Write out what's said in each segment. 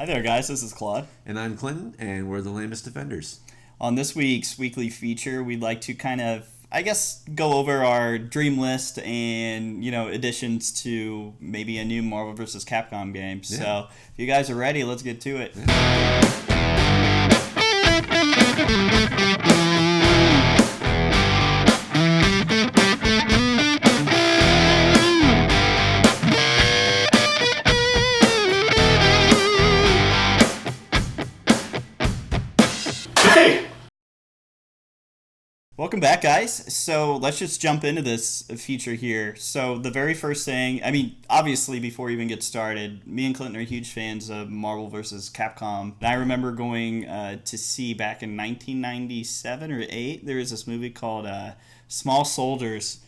Hi there, guys. This is Claude. And I'm Clinton, and we're the Lamest Defenders. On this week's weekly feature, we'd like to kind of, I guess, go over our dream list and, additions to maybe a new Marvel vs. Capcom game. Yeah. So, if you guys are ready, let's get to it. Welcome back, guys. So let's just jump into this feature here. So the very first thing, obviously before we even get started, me and Clinton are huge fans of Marvel vs. Capcom. And I remember going to see back in 1997 or 8, there was this movie called Small Soldiers,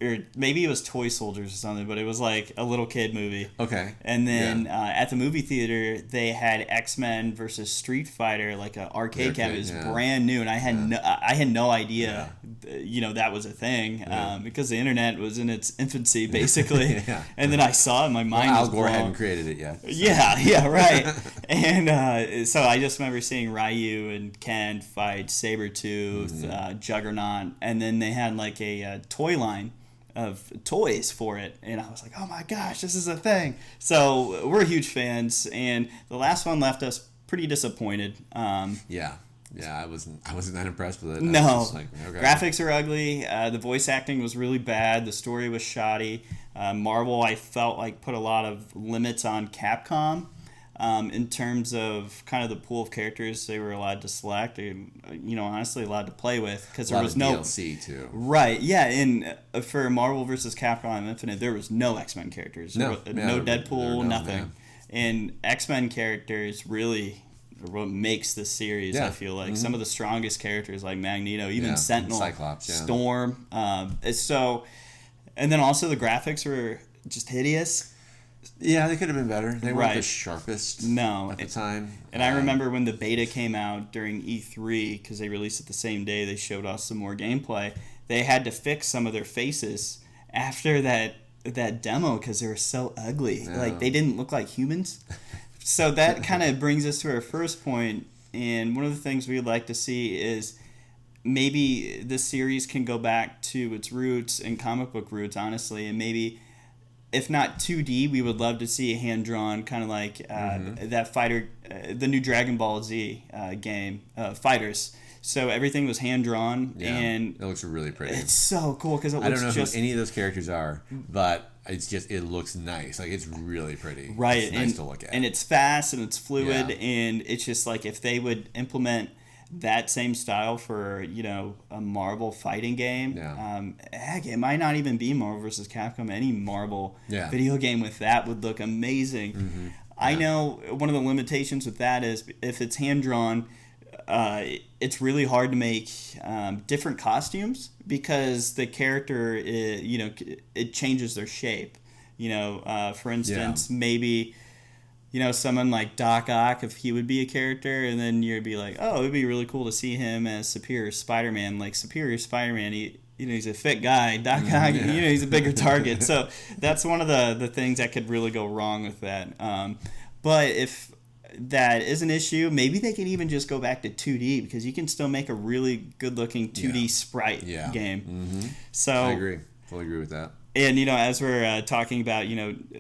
or maybe it was Toy Soldiers or something, but it was like a little kid movie. Okay. And then at the movie theater, they had X-Men versus Street Fighter, like an arcade cabinet. It was brand new, and I had no idea, that was a thing because the internet was in its infancy, basically. And then I saw it, and my mind was blown. Al Gore hadn't created it yet. So. Yeah, right. And so I just remember seeing Ryu and Ken fight Sabretooth, Juggernaut, and then they had like a toy line of toys for it, and I was like, oh my gosh, this is a thing. So we're huge fans, and the last one left us pretty disappointed. I wasn't that impressed with it. No, graphics are ugly, the voice acting was really bad, the story was shoddy. Marvel, I felt like, put a lot of limits on Capcom in terms of kind of the pool of characters they were allowed to select, and honestly allowed to play with, because there was no DLC too. Right, yeah, and for Marvel vs. Capcom Infinite, there was no X-Men characters, no Deadpool, nothing, and X-Men characters really are what makes this series. I feel like some of the strongest characters, like Magneto, even Sentinel, Cyclops, Storm. And then also the graphics were just hideous. Yeah, they could have been better. They weren't the sharpest at the time. And I remember when the beta came out during E3, because they released it the same day they showed us some more gameplay, they had to fix some of their faces after that demo because they were so ugly. No. Like, they didn't look like humans. So that kind of brings us to our first point, and one of the things we'd like to see is maybe this series can go back to its roots and comic book roots, honestly, and maybe, if not 2D, we would love to see a hand-drawn, kind of like that fighter, the new Dragon Ball Z game, Fighters. So everything was hand-drawn, and it looks really pretty. It's so cool because I don't know who any of those characters are, but it looks nice. Like, it's really pretty. Right. It's nice to look at. And it's fast, and it's fluid, and it's just like, if they would implement that same style for a Marvel fighting game, heck, it might not even be Marvel vs. Capcom. Any Marvel video game with that would look amazing. I know one of the limitations with that is if it's hand drawn, it's really hard to make different costumes because the character it changes their shape. For instance, maybe someone like Doc Ock, if he would be a character, and then you'd be like, oh, it would be really cool to see him as Superior Spider-Man. Like, Superior Spider-Man, he's a fit guy. Doc Ock, he's a bigger target. So that's one of the things that could really go wrong with that. But if that is an issue, maybe they can even just go back to 2D, because you can still make a really good-looking 2D sprite game. So I agree. Fully agree with that. And, as we're talking about,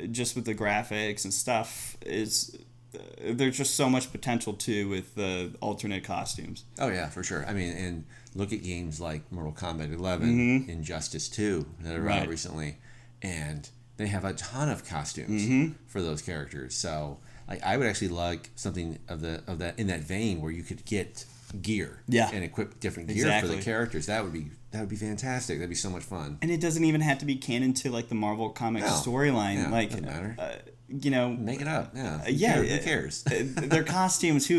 just with the graphics and stuff, there's just so much potential, too, with the alternate costumes. Oh, yeah, for sure. And look at games like Mortal Kombat 11, Injustice 2, that are out recently, and they have a ton of costumes for those characters. So I would actually like something of that in that vein, where you could get gear and equip different gear for the characters. That would be fantastic. That'd be so much fun. And it doesn't even have to be canon to, like, the Marvel Comics storyline. Doesn't matter. Make it up. Who cares? Their costumes.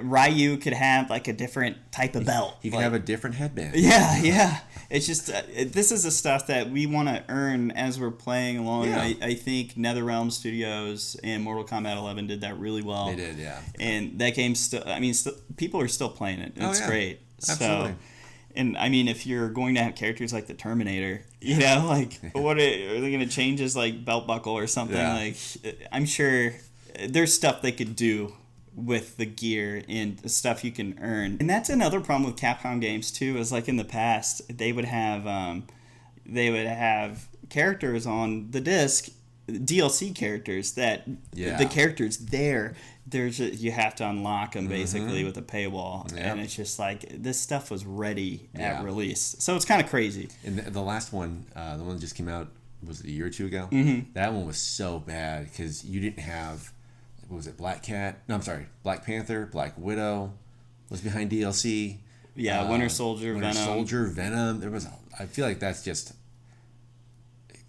Ryu could have, like, a different type of belt. He could have a different headband. Yeah. It's just this is the stuff that we want to earn as we're playing along. I think NetherRealm Studios and Mortal Kombat 11 did that really well. They did, yeah. And that game still, people are still playing it. It's great. Absolutely. So, and if you're going to have characters like the Terminator, what are they going to change his, like, belt buckle or something? Like, I'm sure there's stuff they could do with the gear and the stuff you can earn. And that's another problem with Capcom games too, is like in the past they would have characters on the disc, DLC characters that the characters you have to unlock them basically with a paywall, and it's just like this stuff was ready at release, so it's kind of crazy. And the last one, the one that just came out, was it a year or two ago? That one was so bad because you didn't have, what was it, Black Panther, Black Widow was behind DLC. Winter Soldier, Venom. There was, I feel like that's just,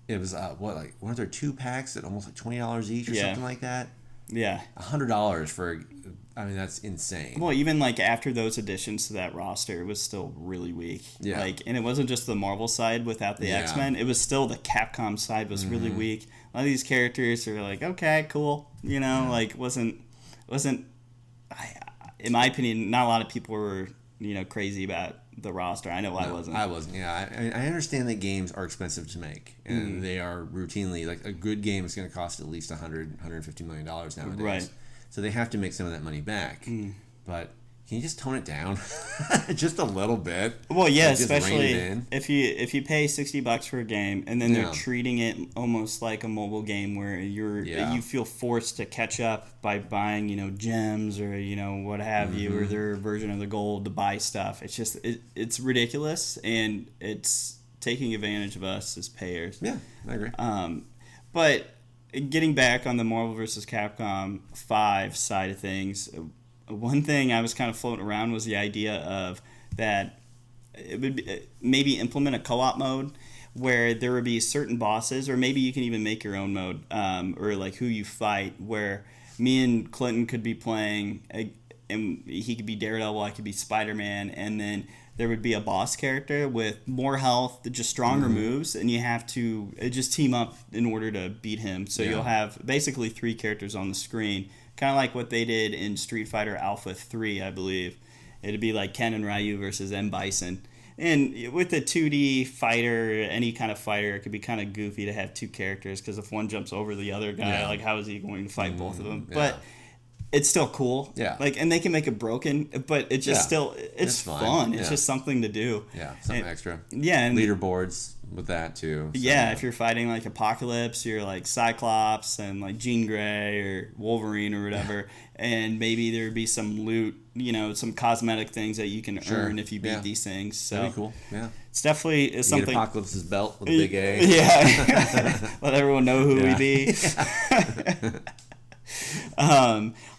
it was weren't there 2 packs at almost like $20 each or something like that? Yeah. $100 for, I mean, that's insane. Well, even like after those additions to that roster, it was still really weak. Yeah. Like, and it wasn't just the Marvel side without the X-Men. It was still the Capcom side was really weak. A lot of these characters are like, okay, cool. You know, like wasn't, in my opinion, not a lot of people were, crazy about the roster. I know I wasn't. Yeah. I understand that games are expensive to make, and they are routinely, like, a good game is going to cost at least $150 million nowadays. Right. So they have to make some of that money back. But can you just tone it down just a little bit? Well, yeah, especially if you pay $60 for a game and then they're treating it almost like a mobile game where you feel forced to catch up by buying gems or what have you, or their version of the gold to buy stuff. It's just it's ridiculous, and it's taking advantage of us as payers. Yeah, I agree. But getting back on the Marvel vs. Capcom 5 side of things, one thing I was kind of floating around was the idea of that it would be, maybe implement a co-op mode where there would be certain bosses, or maybe you can even make your own mode, or like who you fight, where me and Clinton could be playing, and he could be Daredevil, I could be Spider-Man, and then there would be a boss character with more health, just stronger moves, and you have to just team up in order to beat him. So you'll have basically 3 characters on the screen, kind of like what they did in Street Fighter Alpha 3, I believe. It'd be like Ken and Ryu versus M. Bison. And with a 2D fighter, any kind of fighter, it could be kind of goofy to have 2 characters, because if one jumps over the other guy, like how is he going to fight both of them? Yeah. But it's still cool. Yeah. Like, and they can make it broken, but it's just still, it's fun. It's just something to do. Yeah, something extra. Yeah. And leaderboards with that too. So. Yeah, if you're fighting like Apocalypse, you're like Cyclops and like Jean Grey or Wolverine or whatever, and maybe there'd be some loot, some cosmetic things that you can earn if you beat these things. So that'd be cool. Yeah. It's definitely something. Get Apocalypse's belt with a big A. Yeah. Let everyone know who we be.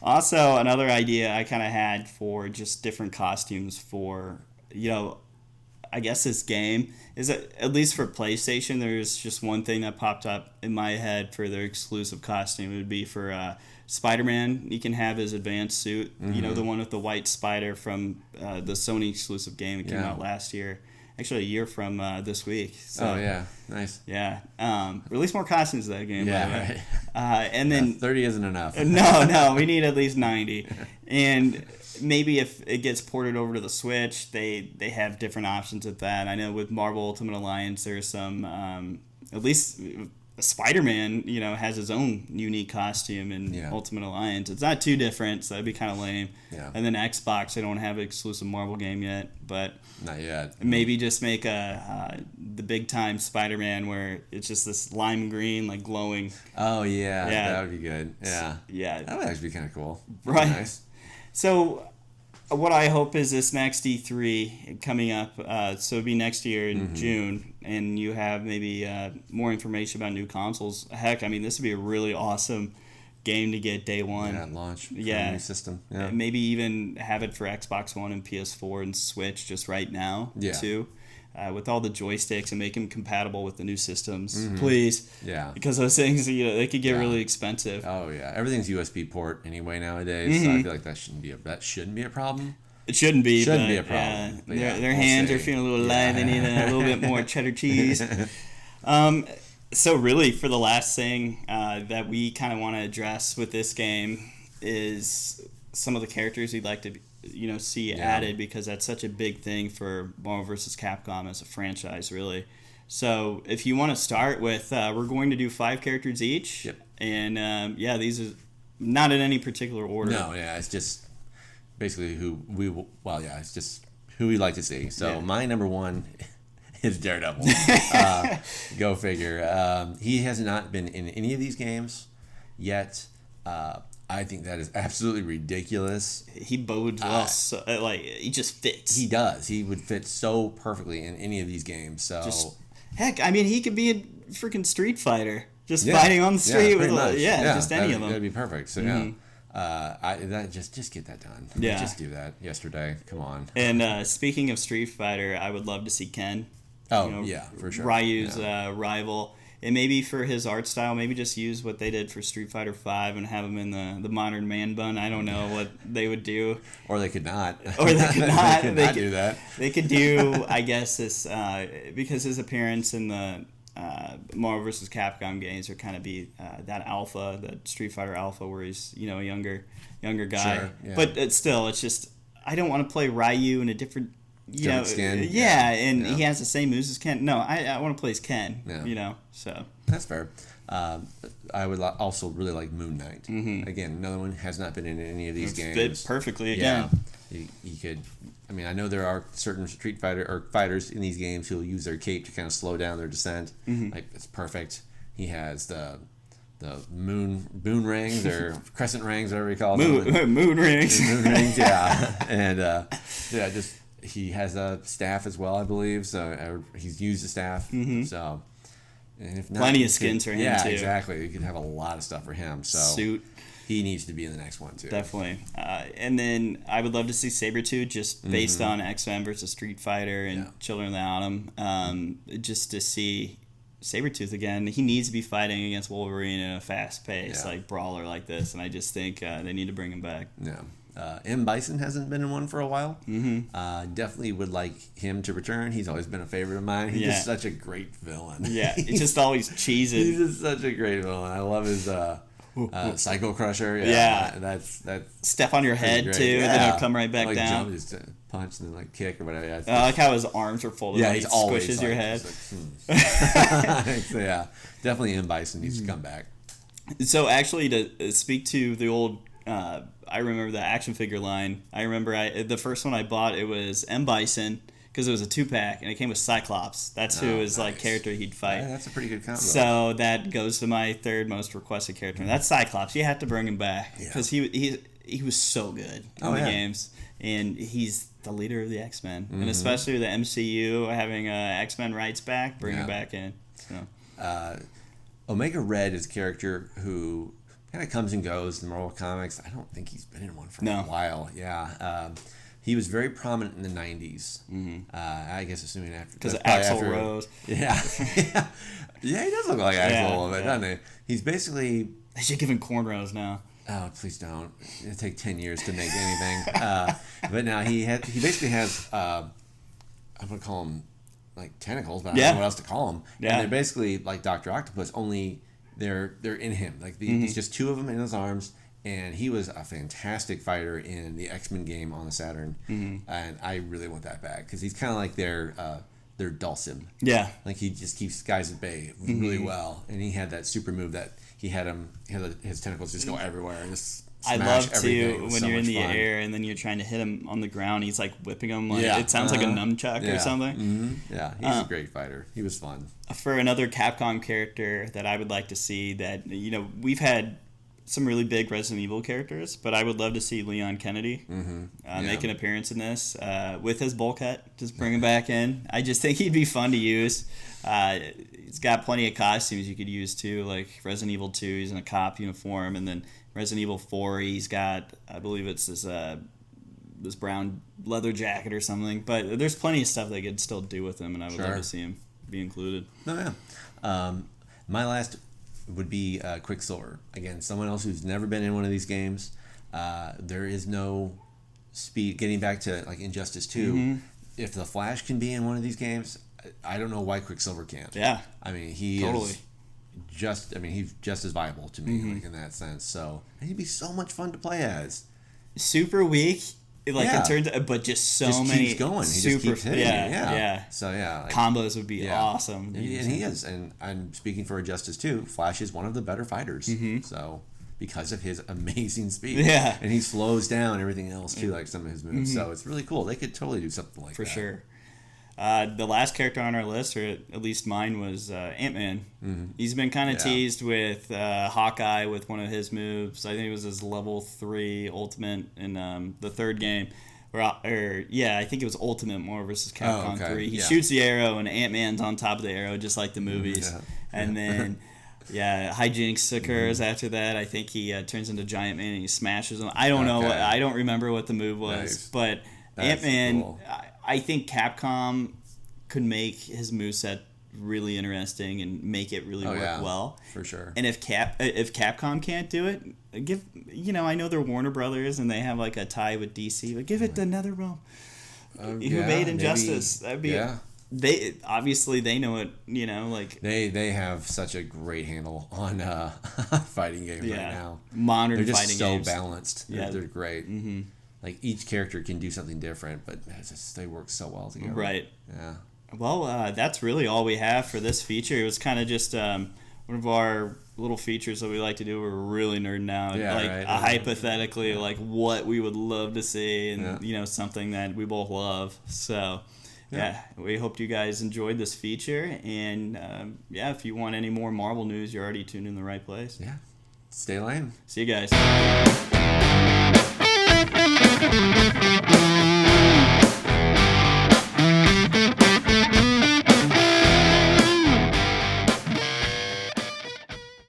Also, another idea I kind of had for just different costumes for, I guess this game is that, at least for PlayStation, there's just one thing that popped up in my head for their exclusive costume. It would be for Spider-Man. You can have his advanced suit, the one with the white spider from the Sony exclusive game that came out last year. Actually, a year from this week. So, oh, yeah. Nice. Yeah. Release more costumes of that game, by the way. Right. And then 30 isn't enough. No. We need at least 90. And maybe if it gets ported over to the Switch, they have different options with that. I know with Marvel Ultimate Alliance, there's some, at least Spider-Man, has his own unique costume in Ultimate Alliance. It's not too different, so that'd be kind of lame. Yeah. And then Xbox, they don't have an exclusive Marvel game yet, but not yet. Maybe just make the big time Spider-Man where it's just this lime green, like glowing. Oh yeah, that would be good. Yeah, that would actually be kind of cool. Right. Nice. So, what I hope is this next E3 coming up, so it'll be next year in June, and you have maybe more information about new consoles. Heck, I mean, this would be a really awesome game to get day one. Yeah, launch for a new system. Yeah. Maybe even have it for Xbox One and PS4 and Switch just right now, too. With all the joysticks, and make them compatible with the new systems, please. Yeah. Because those things, they could get really expensive. Oh yeah, everything's USB port anyway nowadays, so I feel like that shouldn't be a problem. It shouldn't be. Shouldn't be a problem. Their hands are feeling a little light. They need a little bit more cheddar cheese. So really, for the last thing that we kind of want to address with this game is some of the characters we'd like to see added, because that's such a big thing for Marvel vs. Capcom as a franchise, really. So if you want to start with, we're going to do 5 characters each. Yep. And these are not in any particular order. No, yeah, it's just basically it's just who we like to see. So my number one is Daredevil. Go figure. He has not been in any of these games yet. I think that is absolutely ridiculous. He bodes well. So, he just fits. He does. He would fit so perfectly in any of these games. So heck, I mean, he could be a freaking Street Fighter, just fighting on the street with just any of them. That'd be perfect. So just get that done. Yeah, just do that yesterday. Come on. And speaking of Street Fighter, I would love to see Ken. Oh, for sure. Ryu's rival. And maybe for his art style, maybe just use what they did for Street Fighter V and have him in the modern man bun. I don't know what they would do. Or they could not. Or they could not. They could do that. They could do, I guess, this because his appearance in the Marvel vs. Capcom games are kind of be that alpha, that Street Fighter alpha, where he's a younger guy. Sure, yeah. But it's just I don't want to play Ryu in a different. Skin. He has the same moves as Ken. No, I want to play as Ken. Yeah. So that's fair. I would also really like Moon Knight. Mm-hmm. Again, another one has not been in any of these games. Fit perfectly again. Yeah, he could. I mean, I know there are certain Street Fighter or fighters in these games who will use their cape to kind of slow down their descent. Mm-hmm. Like it's perfect. He has the moon rings or crescent rings, whatever you call them. Moon rings. Moon rings, yeah, and just. He has a staff as well, I believe. So he's used the staff. Mm-hmm. So, and if not, plenty of skins for him too. Yeah, exactly. You could have a lot of stuff for him. So suit. He needs to be in the next one too. Definitely. And then I would love to see Sabretooth just based on X-Men versus Street Fighter and Children of the Atom. Just to see Sabretooth again. He needs to be fighting against Wolverine in a fast pace, like brawler like this. And I just think they need to bring him back. Yeah. M. Bison hasn't been in one for a while. Mm-hmm. Definitely would like him to return. He's always been a favorite of mine. He's just such a great villain. Yeah, he's just always cheesing. He's just such a great villain. I love his Psycho Crusher. Yeah. That's step on your head too, and then it'll come right back down. Jump, just punch and then kick or whatever. I like how his arms are folded. Yeah, he squishes your head. So yeah, definitely M. Bison needs to come back. So actually, to speak to the old. I remember the action figure line. I remember the first one I bought, it was M. Bison, because it was a 2-pack, and it came with Cyclops. That's who his character he'd fight. Yeah, that's a pretty good combo. So that goes to my third most requested character. And that's Cyclops. You have to bring him back, because he was so good in the games. And he's the leader of the X-Men. Mm-hmm. And especially the MCU having X-Men rights back, bring him back in. So. Omega Red is a character who kind of comes and goes in Marvel Comics. I don't think he's been in one for a while. Yeah. He was very prominent in the 90s. Mm-hmm. I guess assuming after... Because of Axl Rose. Yeah. Yeah, he does look like Axl a little bit, doesn't he? He's basically... They should give him cornrows now. Oh, please don't. It'll take 10 years to make anything. But now he basically has... I'm going to call him like tentacles, but I don't know what else to call them. Yeah. And they're basically like Dr. Octopus, only... They're in him. Like he's just two of them in his arms, and he was a fantastic fighter in the X-Men game on the Saturn. Mm-hmm. And I really want that back because he's kind of like their Dulcim. Yeah, like he just keeps guys at bay really well, and he had that super move that he had his tentacles just go everywhere and just. I love to when you're in the air and then you're trying to hit him on the ground. He's like whipping him like it sounds like a nunchuck or something. Mm-hmm. Yeah, he's a great fighter. He was fun. For another Capcom character that I would like to see, that we've had some really big Resident Evil characters, but I would love to see Leon Kennedy make an appearance in this with his bowl cut. Just bring him back in. I just think he'd be fun to use. He's got plenty of costumes you could use too, like Resident Evil 2. He's in a cop uniform, and then Resident Evil 4, he's got, I believe it's this brown leather jacket or something. But there's plenty of stuff they could still do with him, and I would love to see him be included. Oh, yeah. My last would be Quicksilver. Again, someone else who's never been in one of these games. There is no speed. Getting back to like Injustice 2, if the Flash can be in one of these games, I don't know why Quicksilver can't. Yeah. I mean, he's just as viable to me, like in that sense. So, and he'd be so much fun to play as. Super weak, in terms of, but just many. Keeps going. He just keeps hitting. Yeah. So combos would be awesome. And he is. And I'm speaking for Injustice 2. Flash is one of the better fighters. So because of his amazing speed. Yeah. And he slows down everything else too, like some of his moves. So it's really cool. They could totally do something like that. For sure. The last character on our list, or at least mine, was Ant-Man. He's been kind of teased with Hawkeye with one of his moves. I think it was his level 3 ultimate in the third game. I think it was Ultimate more versus Capcom 3. He shoots the arrow, and Ant-Man's on top of the arrow, just like the movies. And then, hijinks occurs after that. I think he turns into Giant Man and he smashes him. I don't know. I don't remember what the move was. But Ant-Man, cool. I think Capcom could make his moveset really interesting and make it really work well. For sure. And if Capcom can't do it, I know they're Warner Brothers and they have like a tie with DC, but give it to NetherRealm. Who made Injustice? That'd be they obviously they know it, they have such a great handle on fighting games right now. Modern they're just fighting so games. Balanced. They're great. Like each character can do something different, but they work so well together. Right. Yeah. Well, that's really all we have for this feature. It was kind of just one of our little features that we like to do. We're really nerding out, hypothetically, like what we would love to see, and something that we both love. So, we hope you guys enjoyed this feature, and if you want any more Marvel news, you're already tuned in the right place. Yeah, stay lame. See you guys.